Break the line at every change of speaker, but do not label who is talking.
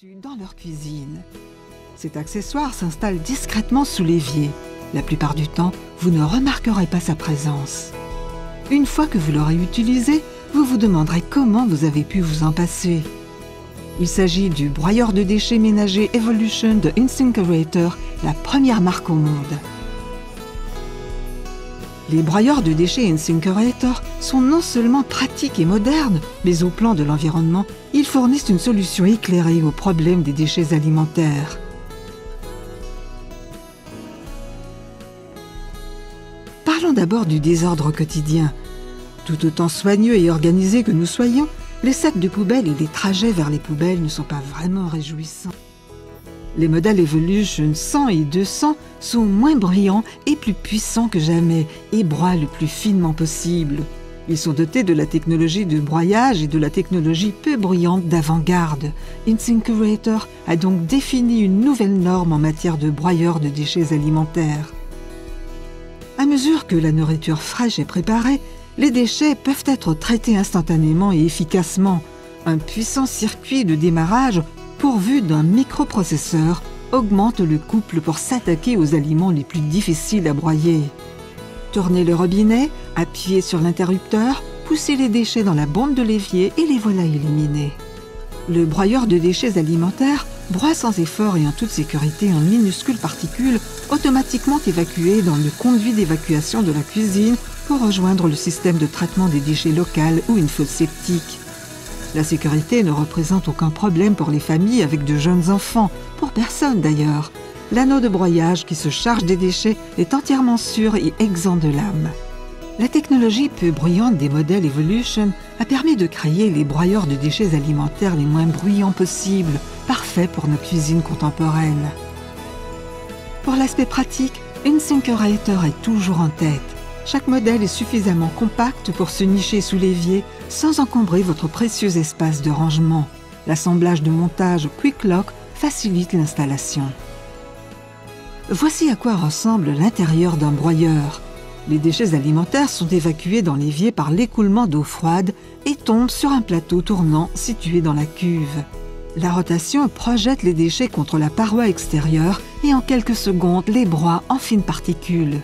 Dans leur cuisine. Cet accessoire s'installe discrètement sous l'évier. La plupart du temps, vous ne remarquerez pas sa présence. Une fois que vous l'aurez utilisé, vous vous demanderez comment vous avez pu vous en passer. Il s'agit du broyeur de déchets ménagers Evolution de InSinkErator, la première marque au monde. Les broyeurs de déchets InSinkErator sont non seulement pratiques et modernes, mais au plan de l'environnement, ils fournissent une solution éclairée au problème des déchets alimentaires. Parlons d'abord du désordre quotidien. Tout autant soigneux et organisés que nous soyons, les sacs de poubelle et les trajets vers les poubelles ne sont pas vraiment réjouissants. Les modèles Evolution 100 et 200 sont moins brillants et plus puissants que jamais et broient le plus finement possible. Ils sont dotés de la technologie de broyage et de la technologie peu bruyante d'avant-garde. InSinkErator a donc défini une nouvelle norme en matière de broyeur de déchets alimentaires. À mesure que la nourriture fraîche est préparée, les déchets peuvent être traités instantanément et efficacement. Un puissant circuit de démarrage pourvu d'un microprocesseur augmente le couple pour s'attaquer aux aliments les plus difficiles à broyer. Tournez le robinet, appuyez sur l'interrupteur, poussez les déchets dans la bombe de l'évier et les voilà éliminés. Le broyeur de déchets alimentaires broie sans effort et en toute sécurité en minuscules particules automatiquement évacuées dans le conduit d'évacuation de la cuisine pour rejoindre le système de traitement des déchets local ou une fosse septique. La sécurité ne représente aucun problème pour les familles avec de jeunes enfants, pour personne d'ailleurs. L'anneau de broyage qui se charge des déchets est entièrement sûr et exempt de lame. La technologie peu bruyante des modèles Evolution a permis de créer les broyeurs de déchets alimentaires les moins bruyants possibles, parfaits pour nos cuisines contemporaines. Pour l'aspect pratique, InSinkErator est toujours en tête. Chaque modèle est suffisamment compact pour se nicher sous l'évier sans encombrer votre précieux espace de rangement. L'assemblage de montage Quick Lock facilite l'installation. Voici à quoi ressemble l'intérieur d'un broyeur. Les déchets alimentaires sont évacués dans l'évier par l'écoulement d'eau froide et tombent sur un plateau tournant situé dans la cuve. La rotation projette les déchets contre la paroi extérieure et en quelques secondes les broie en fines particules.